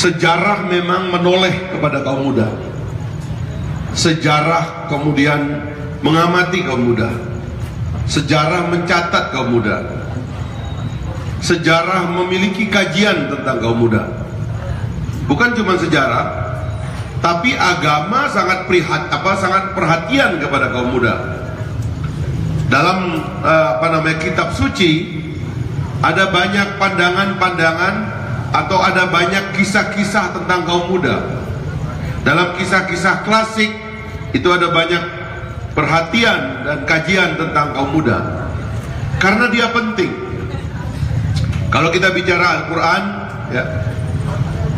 Sejarah memang menoleh kepada kaum muda. Sejarah kemudian mengamati kaum muda. Sejarah mencatat kaum muda. Sejarah memiliki kajian tentang kaum muda. Bukan cuma sejarah, tapi agama sangat sangat perhatian kepada kaum muda. Dalam kitab suci ada banyak pandangan-pandangan atau ada banyak kisah-kisah tentang kaum muda. Dalam kisah-kisah klasik itu ada banyak perhatian dan kajian tentang kaum muda, karena dia penting. Kalau kita bicara Al-Quran, ya,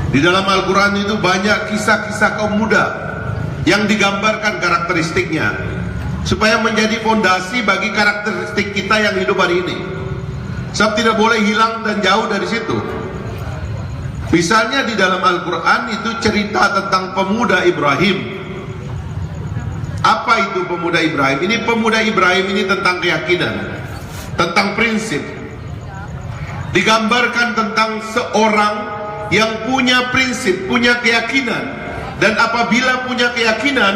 di dalam Al-Quran itu banyak kisah-kisah kaum muda yang digambarkan karakteristiknya, supaya menjadi fondasi bagi karakteristik kita yang hidup hari ini. Sebab tidak boleh hilang dan jauh dari situ. Misalnya di dalam Al-Quran itu cerita tentang pemuda Ibrahim. Apa itu pemuda Ibrahim? Ini pemuda Ibrahim ini tentang keyakinan, tentang prinsip. Digambarkan tentang seorang yang punya prinsip, punya keyakinan. Dan apabila punya keyakinan,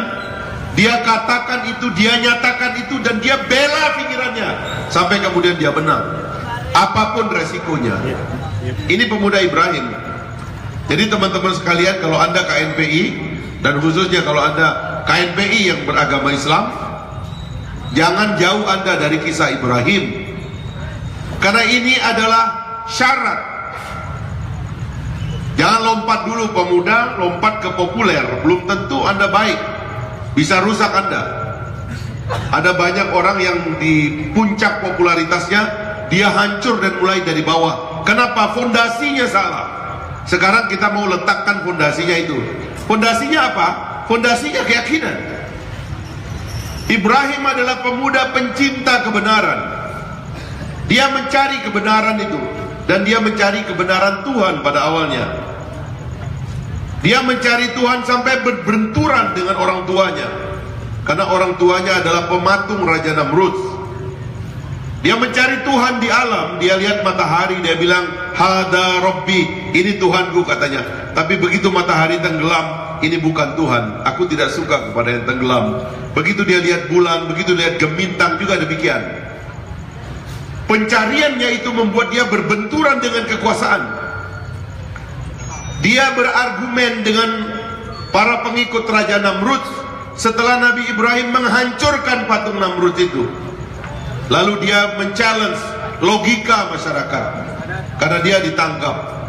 dia katakan itu, dia nyatakan itu, dan dia bela pikirannya sampai kemudian dia menang, apapun resikonya. Ini pemuda Ibrahim. Jadi teman-teman sekalian, kalau Anda KNPI, dan khususnya kalau Anda KNPI yang beragama Islam, jangan jauh Anda dari kisah Ibrahim, karena ini adalah syarat. Jangan lompat dulu pemuda, lompat ke populer. Belum tentu Anda baik, bisa rusak Anda. Ada banyak orang yang di puncak popularitasnya, dia hancur dan mulai dari bawah. Kenapa? Fondasinya salah. Sekarang kita mau letakkan fondasinya itu. Fondasinya apa? Fondasinya keyakinan. Ibrahim adalah pemuda pencinta kebenaran. Dia mencari kebenaran itu, dan dia mencari kebenaran Tuhan pada awalnya. Dia mencari Tuhan sampai berbenturan dengan orang tuanya, karena orang tuanya adalah pematung Raja Namrud. Dia mencari Tuhan di alam. Dia lihat matahari, dia bilang, "Hada Rabbi," ini Tuhanku katanya. Tapi begitu matahari tenggelam, ini bukan Tuhan, aku tidak suka kepada yang tenggelam. Begitu dia lihat bulan, begitu lihat gemintang juga demikian. Pencariannya itu membuat dia berbenturan dengan kekuasaan. Dia berargumen dengan para pengikut Raja Namrud setelah Nabi Ibrahim menghancurkan patung Namrud itu. Lalu dia men-challenge logika masyarakat, karena dia ditangkap.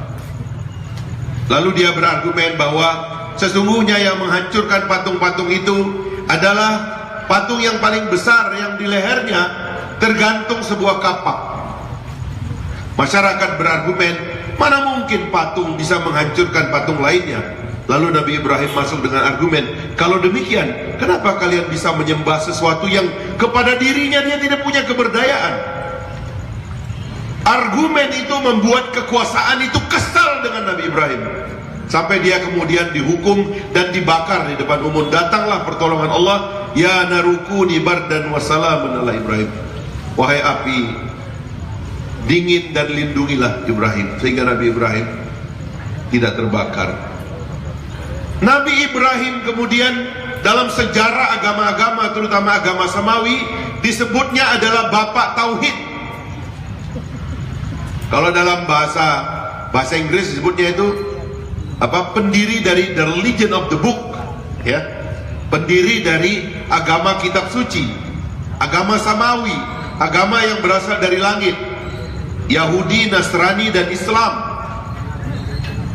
Lalu dia berargumen bahwa sesungguhnya yang menghancurkan patung-patung itu adalah patung yang paling besar, yang di lehernya tergantung sebuah kapak. Masyarakat berargumen, mana mungkin patung bisa menghancurkan patung lainnya? Lalu Nabi Ibrahim masuk dengan argumen, kalau demikian, kenapa kalian bisa menyembah sesuatu yang kepada dirinya dia tidak punya keberdayaan? Argumen itu membuat kekuasaan itu kesal dengan Nabi Ibrahim, sampai dia kemudian dihukum dan dibakar di depan umum. Datanglah pertolongan Allah, ya narukuni bardan wassalamun ala Ibrahim. Wahai api, dingin dan lindungilah Ibrahim, sehingga Nabi Ibrahim tidak terbakar. Nabi Ibrahim kemudian dalam sejarah agama-agama, terutama agama Samawi, disebutnya adalah bapak tauhid. Kalau dalam bahasa Inggris disebutnya itu apa? Pendiri dari the religion of the book, ya. Pendiri dari agama kitab suci, agama Samawi, agama yang berasal dari langit. Yahudi, Nasrani, dan Islam.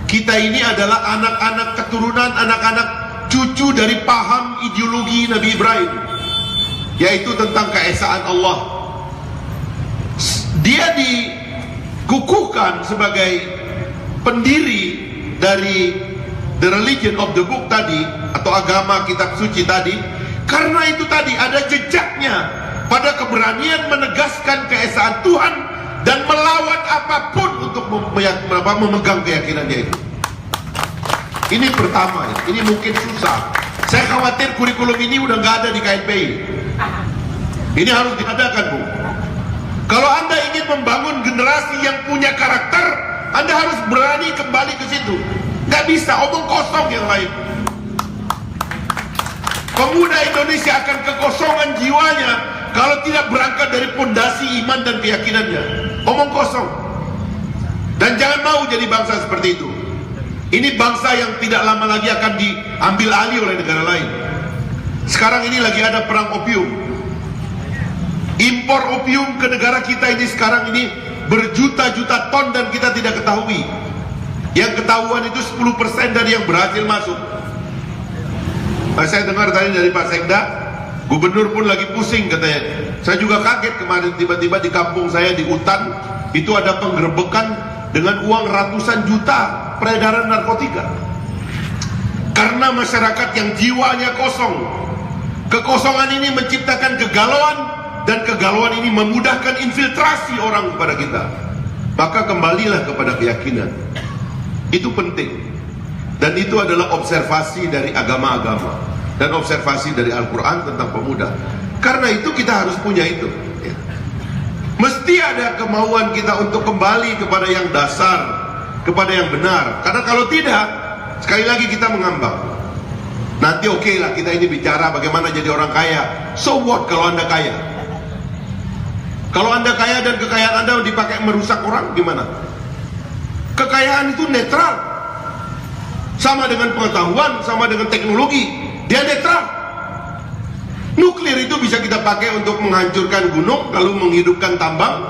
Kita ini adalah anak-anak keturunan, anak-anak cucu dari paham ideologi Nabi Ibrahim, yaitu tentang keesaan Allah. Dia dikukuhkan sebagai pendiri dari the religion of the book tadi, atau agama kitab suci tadi, karena itu tadi ada jejaknya pada keberanian menegaskan keesaan Tuhan dan melawan apapun untuk memegang keyakinannya itu. Ini pertama, ini mungkin susah. Saya khawatir kurikulum ini udah nggak ada di KNPI. Ini harus diadakan, Bu. Kalau Anda ingin membangun generasi yang punya karakter, Anda harus berani kembali ke situ. Nggak Nggak bisa, omong kosong yang lain. Pemuda Indonesia akan kekosongan jiwanya kalau tidak berangkat dari pondasi iman dan keyakinannya. Omong kosong. Dan jangan mau jadi bangsa seperti itu. Ini bangsa yang tidak lama lagi akan diambil alih oleh negara lain. Sekarang ini lagi ada perang opium. Impor opium ke negara kita ini sekarang ini berjuta-juta ton dan kita tidak ketahui. Yang ketahuan itu 10% dari yang berhasil masuk. Saya dengar tadi dari Pak Sekda, gubernur pun lagi pusing katanya. Saya juga kaget kemarin tiba-tiba di kampung saya di Utan itu ada penggerebekan dengan uang ratusan juta peredaran narkotika. Karena masyarakat yang jiwanya kosong. Kekosongan ini menciptakan kegalauan dan kegalauan ini memudahkan infiltrasi orang kepada kita. Maka kembalilah kepada keyakinan. Itu penting. Dan itu adalah observasi dari agama-agama dan observasi dari Al-Quran tentang pemuda. Karena itu kita harus punya itu ya. Mesti ada kemauan kita untuk kembali kepada yang dasar, kepada yang benar. Karena kalau tidak, sekali lagi kita mengambang. Nanti oke lah kita ini bicara bagaimana jadi orang kaya. So what kalau Anda kaya? Kalau Anda kaya dan kekayaan Anda dipakai merusak orang, gimana? Kekayaan itu netral. Sama dengan pengetahuan, sama dengan teknologi, dia netral. Nuklir itu bisa kita pakai untuk menghancurkan gunung, lalu menghidupkan tambang.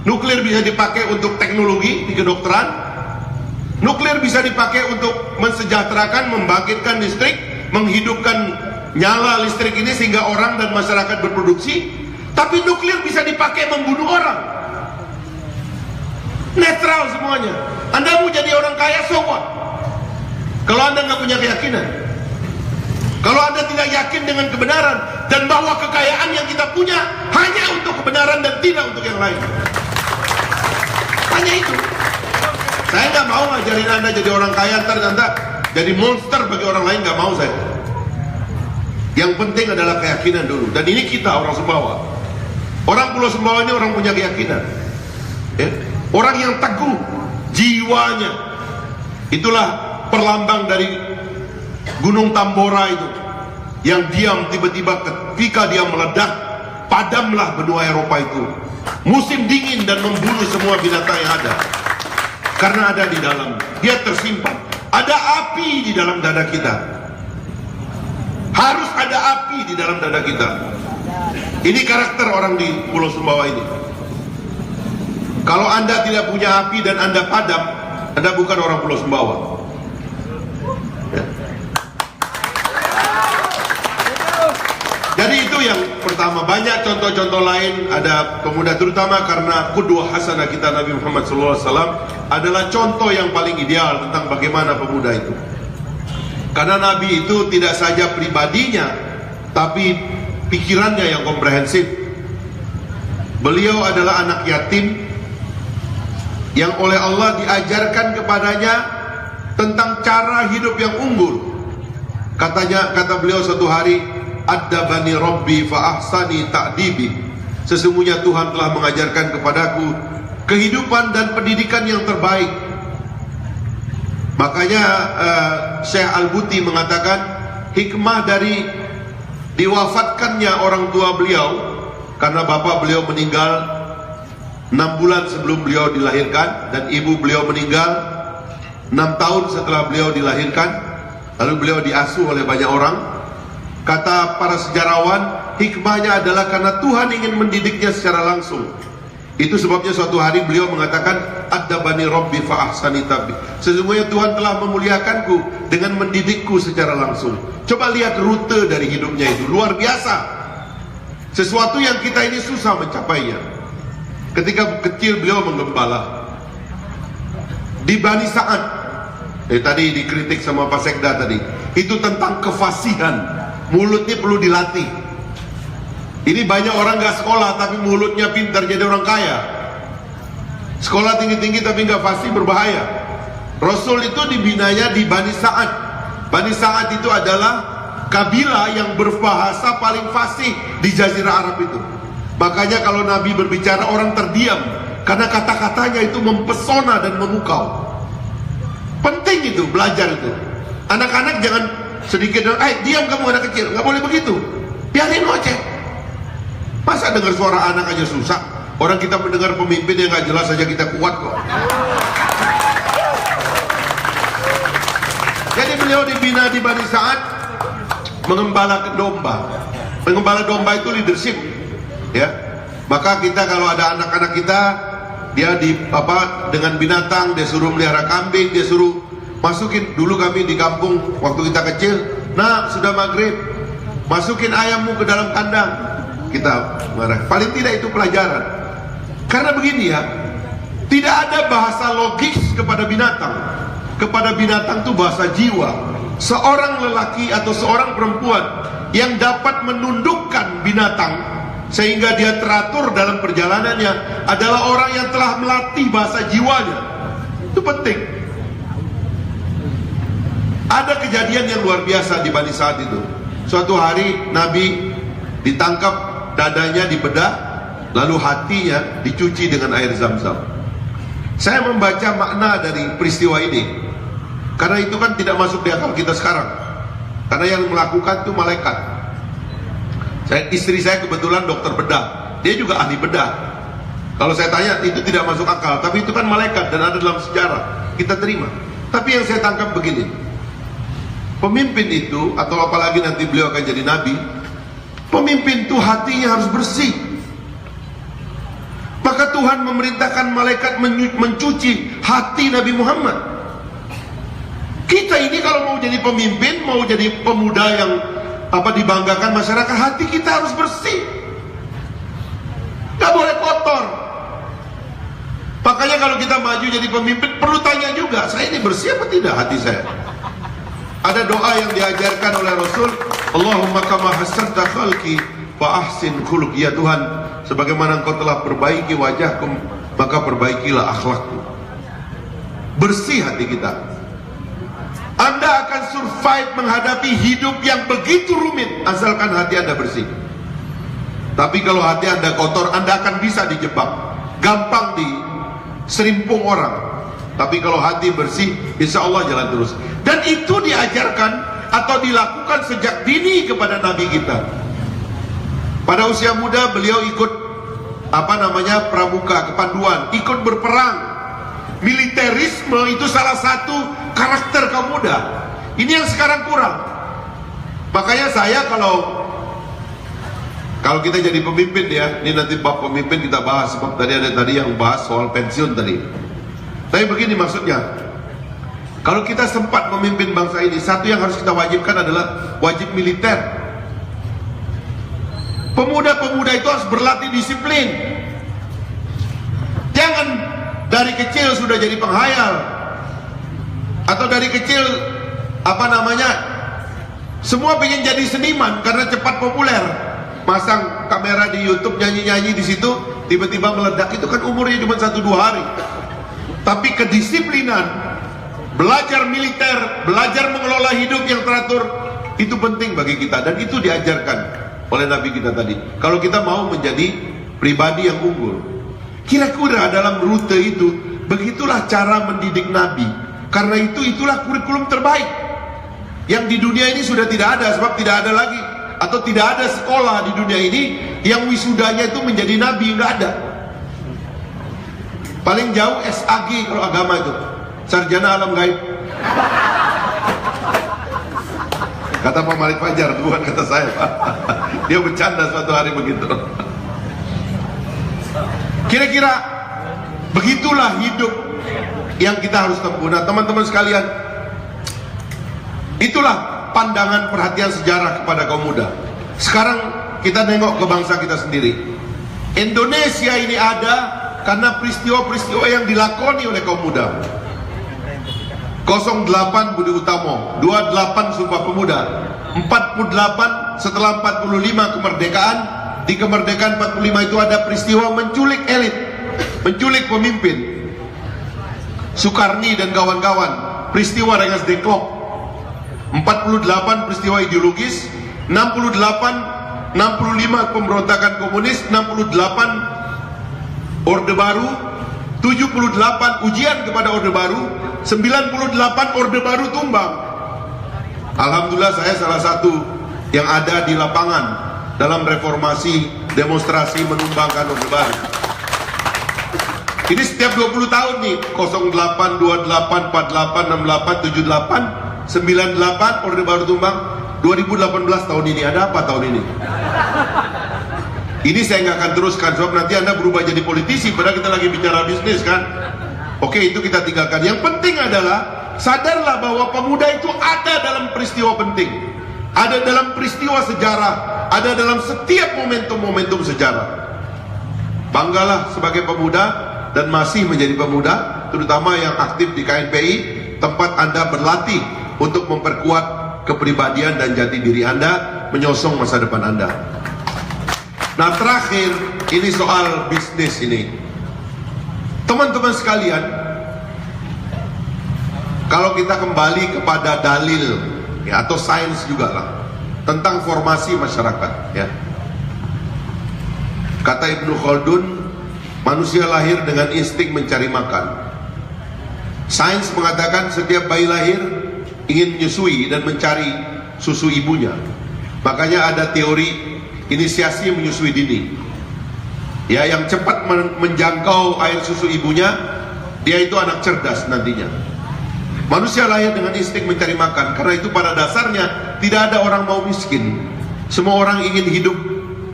Nuklir bisa dipakai untuk teknologi di kedokteran. Nuklir bisa dipakai untuk mensejahterakan, membangkitkan listrik, menghidupkan nyala listrik ini sehingga orang dan masyarakat berproduksi. Tapi nuklir bisa dipakai membunuh orang. Netral semuanya. Anda mau jadi orang kaya, so what? Kalau Anda nggak punya keyakinan, kalau Anda tidak yakin dengan kebenaran dan bahwa kekayaan yang kita punya hanya untuk kebenaran dan tidak untuk yang lain, hanya itu. Saya nggak mau ngajarin Anda jadi orang kaya, ntar Anda jadi monster bagi orang lain, nggak mau saya. Yang penting adalah keyakinan dulu. Dan ini kita orang Sumbawa. Orang Pulau Sumbawa ini orang punya keyakinan, ya? Orang yang teguh jiwanya. Itulah perlambang dari Gunung Tambora itu, yang diam tiba-tiba ketika dia meledak, padamlah benua Eropa itu. Musim dingin dan membunuh semua binatang yang ada. Karena ada di dalam, dia tersimpan. Ada api di dalam dada kita. Harus ada api di dalam dada kita. Ini karakter orang di Pulau Sumbawa ini. Kalau Anda tidak punya api dan Anda padam, Anda bukan orang Pulau Sumbawa. Ya. Jadi itu yang pertama. Banyak contoh-contoh lain. Ada pemuda, terutama karena qudwah hasanah kita Nabi Muhammad SAW adalah contoh yang paling ideal tentang bagaimana pemuda itu. Karena Nabi itu tidak saja pribadinya, tapi pikirannya yang komprehensif. Beliau adalah anak yatim yang oleh Allah diajarkan kepadanya tentang cara hidup yang unggul. Kata beliau suatu hari, "Addabani Rabbi fa ahsani ta'dibi." Sesungguhnya Tuhan telah mengajarkan kepadaku kehidupan dan pendidikan yang terbaik. Makanya Syekh Al-Buti mengatakan hikmah dari diwafatkannya orang tua beliau, karena bapak beliau meninggal 6 bulan sebelum beliau dilahirkan, dan ibu beliau meninggal 6 tahun setelah beliau dilahirkan. Lalu beliau diasuh oleh banyak orang. Kata para sejarawan, hikmahnya adalah karena Tuhan ingin mendidiknya secara langsung. Itu sebabnya suatu hari beliau mengatakan, "Addabani Rabbi fa ahsani ta'dibi." Sesungguhnya Tuhan telah memuliakanku dengan mendidikku secara langsung. Coba lihat rute dari hidupnya itu, luar biasa. Sesuatu yang kita ini susah mencapainya. Ketika kecil beliau menggembala di Bani Sa'ad. Tadi dikritik sama Pak Sekda tadi. Itu tentang kefasihan. Mulutnya perlu dilatih. Ini banyak orang gak sekolah tapi mulutnya pintar jadi orang kaya. Sekolah tinggi-tinggi tapi gak fasih, berbahaya. Rasul itu dibinanya di Bani Sa'ad. Bani Sa'ad itu adalah kabilah yang berbahasa paling fasih di Jazirah Arab itu. Makanya kalau Nabi berbicara orang terdiam, karena kata-katanya itu mempesona dan memukau. Penting itu, belajar itu. Anak-anak jangan sedikit, diam kamu anak kecil, nggak boleh begitu. Biarin ngoceh. Masa dengar suara anak aja susah? Orang kita mendengar pemimpin yang nggak jelas saja kita kuat kok. Jadi beliau dibina di Bani Sa'ad mengembala domba. Mengembala domba itu leadership, ya. Maka kita kalau ada anak-anak kita, dia dengan binatang, dia suruh melihara kambing, dia suruh masukin. Dulu kami di kampung waktu kita kecil, nah sudah maghrib, masukin ayammu ke dalam kandang. Kita marah. Paling tidak itu pelajaran. Karena begini ya, tidak ada bahasa logis kepada binatang. Kepada binatang itu bahasa jiwa. Seorang lelaki atau seorang perempuan yang dapat menundukkan binatang sehingga dia teratur dalam perjalanannya adalah orang yang telah melatih bahasa jiwanya. Itu penting. Ada kejadian yang luar biasa di Bani Sa'ad itu. Suatu hari Nabi ditangkap, dadanya dibedah, lalu hatinya dicuci dengan air Zam-Zam. Saya membaca makna dari peristiwa ini karena itu kan tidak masuk di akal kita sekarang. Karena yang melakukan itu malaikat. Istri saya kebetulan dokter bedah, dia juga ahli bedah. Kalau saya tanya itu tidak masuk akal, tapi itu kan malaikat dan ada dalam sejarah, kita terima. Tapi yang saya tangkap begini, pemimpin itu, atau apalagi nanti beliau akan jadi nabi, pemimpin itu hatinya harus bersih. Maka Tuhan memerintahkan malaikat mencuci hati Nabi Muhammad. Kita ini kalau mau jadi pemimpin, mau jadi pemuda yang dibanggakan masyarakat, hati kita harus bersih, gak boleh kotor. Makanya kalau kita maju jadi pemimpin, perlu tanya juga, saya ini bersih apa tidak hati saya. Ada doa yang diajarkan oleh Rasul, Allahumma kama hassanta khalqi fa ahsin khuluqi. Ya Tuhan, sebagaimana Engkau telah perbaiki wajahku, maka perbaikilah akhlakku. Bersih hati kita. Anda akan survive menghadapi hidup yang begitu rumit asalkan hati Anda bersih. Tapi kalau hati Anda kotor, Anda akan bisa dijebak, gampang diserimpung orang. Tapi kalau hati bersih, insya Allah jalan terus. Dan itu diajarkan atau dilakukan sejak dini kepada Nabi kita. Pada usia muda beliau ikut pramuka, kepanduan, ikut berperang. Militerisme itu salah satu karakter kaum muda. Ini yang sekarang kurang. Makanya saya kalau kita jadi pemimpin ya, ini nanti bab pemimpin kita bahas, sebab tadi ada yang bahas soal pensiun tadi. Tapi begini maksudnya, kalau kita sempat memimpin bangsa ini, satu yang harus kita wajibkan adalah wajib militer. Pemuda-pemuda itu harus berlatih disiplin. Jangan dari kecil sudah jadi penghayal, atau dari kecil semua pengen jadi seniman karena cepat populer, masang kamera di YouTube, nyanyi-nyanyi di situ, tiba-tiba meledak. Itu kan umurnya cuma 1-2 hari. Tapi kedisiplinan, belajar militer, belajar mengelola hidup yang teratur, itu penting bagi kita, dan itu diajarkan oleh Nabi kita tadi. Kalau kita mau menjadi pribadi yang unggul, kira-kira dalam rute itu, begitulah cara mendidik Nabi. Karena itulah kurikulum terbaik yang di dunia ini sudah tidak ada, sebab tidak ada lagi, atau tidak ada sekolah di dunia ini yang wisudanya itu menjadi Nabi, nggak ada. Paling jauh SAG kalau agama itu, sarjana alam gaib. Kata Pak Malik Fajar, bukan kata saya Pak. Dia bercanda suatu hari begitu. Kira-kira begitulah hidup yang kita harus tempuh. Nah teman-teman sekalian, itulah pandangan perhatian sejarah kepada kaum muda. Sekarang kita nengok ke bangsa kita sendiri. Indonesia ini ada karena peristiwa-peristiwa yang dilakoni oleh kaum muda. 08 Budi Utomo, 28 Sumpah Pemuda, 48 setelah 45 kemerdekaan. Di kemerdekaan 45 itu ada peristiwa menculik elit, menculik pemimpin, Soekarni dan kawan-kawan. Peristiwa Rengas Dengklok. 48 peristiwa ideologis, 65 pemberontakan komunis, 68 Orde Baru, 78 ujian kepada Orde Baru, 98 orde baru tumbang. Alhamdulillah saya salah satu yang ada di lapangan dalam reformasi demonstrasi menumbangkan orde baru. Ini setiap 20 tahun nih, 08, 28, 48, 68, 78, 98 orde baru tumbang. 2018 tahun ini, ada apa tahun ini? Ini saya nggak akan teruskan, sebab nanti Anda berubah jadi politisi, padahal kita lagi bicara bisnis kan. Oke, itu kita tinggalkan. Yang penting adalah, sadarlah bahwa pemuda itu ada dalam peristiwa penting, ada dalam peristiwa sejarah, ada dalam setiap momentum-momentum sejarah. Banggalah sebagai pemuda dan masih menjadi pemuda, terutama yang aktif di KNPI, tempat Anda berlatih untuk memperkuat kepribadian dan jati diri Anda, menyosong masa depan Anda. Nah, terakhir, ini soal bisnis ini. Teman-teman sekalian, kalau kita kembali kepada dalil ya, atau sains juga lah tentang formasi masyarakat ya. Kata Ibnu Khaldun, manusia lahir dengan insting mencari makan. Sains mengatakan setiap bayi lahir ingin menyusui dan mencari susu ibunya. Makanya ada teori inisiasi menyusui dini. Ya, yang cepat menjangkau air susu ibunya, dia itu anak cerdas nantinya. Manusia lahir dengan insting mencari makan, karena itu pada dasarnya tidak ada orang mau miskin. Semua orang ingin hidup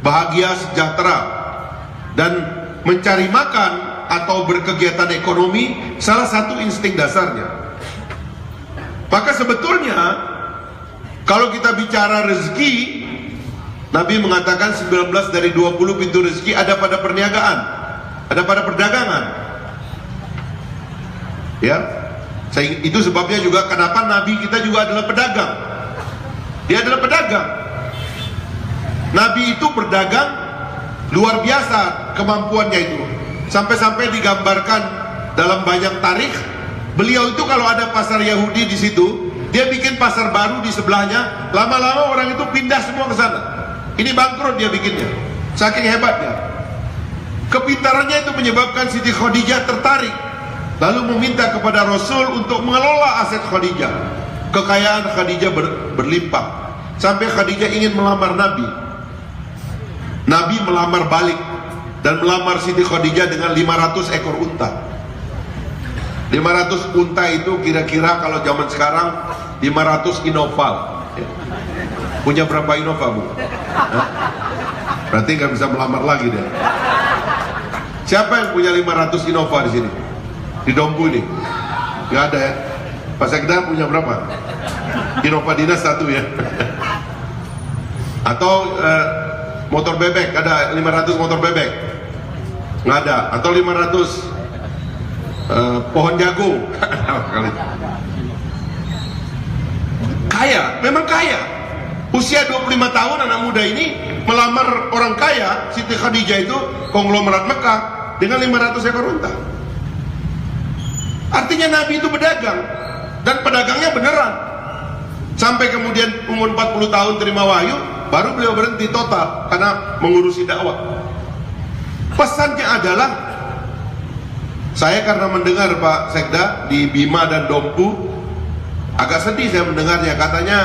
bahagia, sejahtera, dan mencari makan atau berkegiatan ekonomi salah satu insting dasarnya. Maka sebetulnya kalau kita bicara rezeki, Nabi mengatakan 19 dari 20 pintu rezeki ada pada perniagaan, ada pada perdagangan. Ya, itu sebabnya juga kenapa Nabi kita juga adalah pedagang. Dia adalah pedagang. Nabi itu berdagang luar biasa kemampuannya itu. Sampai-sampai digambarkan dalam banyak tarikh, beliau itu kalau ada pasar Yahudi di situ, dia bikin pasar baru di sebelahnya, lama-lama orang itu pindah semua ke sana. Ini bangkrut dia bikinnya, saking hebatnya. Kepintarannya itu menyebabkan Siti Khadijah tertarik, lalu meminta kepada Rasul untuk mengelola aset Khadijah. Kekayaan Khadijah berlimpah, sampai Khadijah ingin melamar Nabi. Nabi melamar balik dan melamar Siti Khadijah dengan 500 ekor unta. 500 unta itu kira-kira kalau zaman sekarang 500 Innova. Punya berapa Innova, Bu? Hah? Berarti nggak bisa melamar lagi deh. Siapa yang punya 500 Innova di sini? Di Dompu ini? Nggak ada ya? Pak Sekda punya berapa? Innova dinas 1 ya? Atau motor bebek, ada 500 motor bebek? Nggak ada. Atau 500 pohon jagung? Kaya, memang kaya. Usia 25 tahun anak muda ini melamar orang kaya, Siti Khadijah itu konglomerat Mekah dengan 500 ekor unta. Artinya Nabi itu berdagang, dan pedagangnya beneran. Sampai kemudian umur 40 tahun terima wahyu, baru beliau berhenti total karena mengurusi dakwah. Pesannya adalah, saya karena mendengar Pak Sekda di Bima dan Dompu, agak sedih saya mendengarnya. Katanya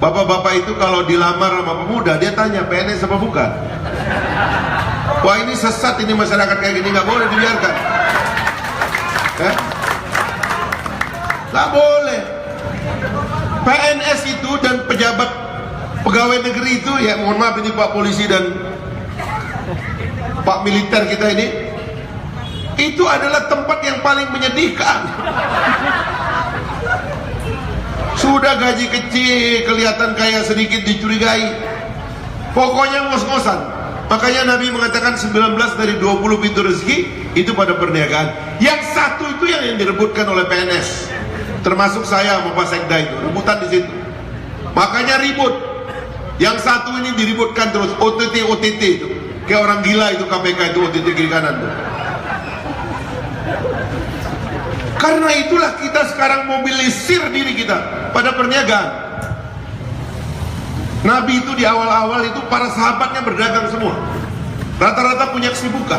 bapak-bapak itu kalau dilamar sama pemuda, dia tanya PNS apa bukan. Wah, ini sesat ini, masyarakat kayak gini nggak boleh dibiarkan. Nggak boleh. PNS itu dan pejabat pegawai negeri itu, ya mohon maaf ini Pak Polisi dan Pak Militer kita ini, itu adalah tempat yang paling menyedihkan. Sudah gaji kecil, kelihatan kaya sedikit dicurigai, pokoknya ngos-ngosan. Makanya Nabi mengatakan 19 dari 20 pintu rezeki itu pada perniagaan. Yang satu itu yang direbutkan oleh PNS, termasuk saya sama Pak Sekda, itu rebutan di situ. Makanya ribut. Yang satu ini diributkan terus, OTT itu. Kayak orang gila itu KPK itu, OTT kiri kanan tuh. Karena itulah kita sekarang mobilisir diri kita pada perniagaan. Nabi itu di awal-awal itu para sahabatnya berdagang semua. Rata-rata punya kesibukan.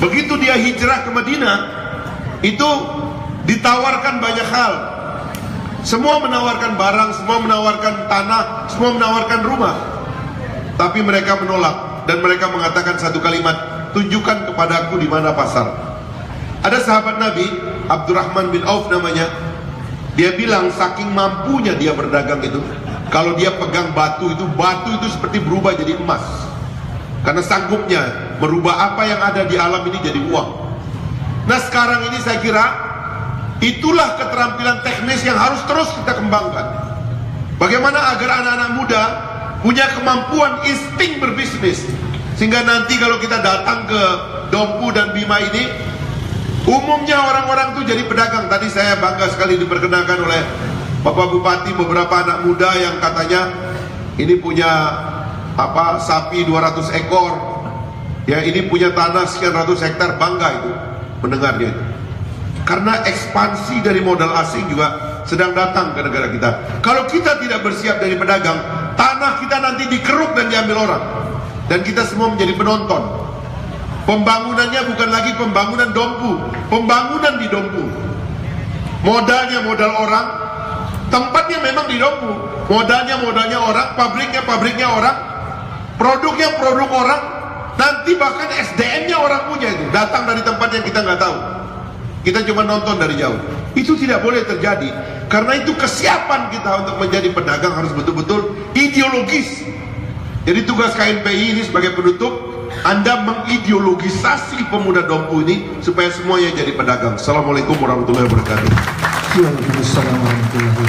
Begitu dia hijrah ke Madinah, itu ditawarkan banyak hal. Semua menawarkan barang, semua menawarkan tanah, semua menawarkan rumah. Tapi mereka menolak dan mereka mengatakan satu kalimat, tunjukkan kepadaku di mana pasar. Ada sahabat Nabi, Abdurrahman bin Auf namanya. Dia bilang saking mampunya dia berdagang itu, kalau dia pegang batu itu seperti berubah jadi emas. Karena sanggupnya merubah apa yang ada di alam ini jadi uang. Nah sekarang ini saya kira itulah keterampilan teknis yang harus terus kita kembangkan. Bagaimana agar anak-anak muda punya kemampuan insting berbisnis, sehingga nanti kalau kita datang ke Dompu dan Bima ini, umumnya orang-orang tuh jadi pedagang. Tadi saya bangga sekali diperkenalkan oleh Bapak Bupati beberapa anak muda yang katanya ini punya sapi 200 ekor, ya ini punya tanah sekian ratus hektar. Bangga itu mendengarnya itu. Karena ekspansi dari modal asing juga sedang datang ke negara kita. Kalau kita tidak bersiap dari pedagang, tanah kita nanti dikeruk dan diambil orang, dan kita semua menjadi penonton. Pembangunannya bukan lagi pembangunan Dompu, pembangunan di Dompu. Modalnya modal orang, tempatnya memang di Dompu. Modalnya orang, pabriknya orang, produknya produk orang. Nanti bahkan SDM-nya orang punya itu, datang dari tempat yang kita nggak tahu. Kita cuma nonton dari jauh. Itu tidak boleh terjadi. Karena itu kesiapan kita untuk menjadi pedagang harus betul-betul ideologis. Jadi tugas KNPI ini sebagai penutup, Anda mengideologisasi pemuda Dompu ini supaya semuanya jadi pedagang. Assalamualaikum warahmatullahi wabarakatuh. Waalaikumsalam warahmatullahi wabarakatuh.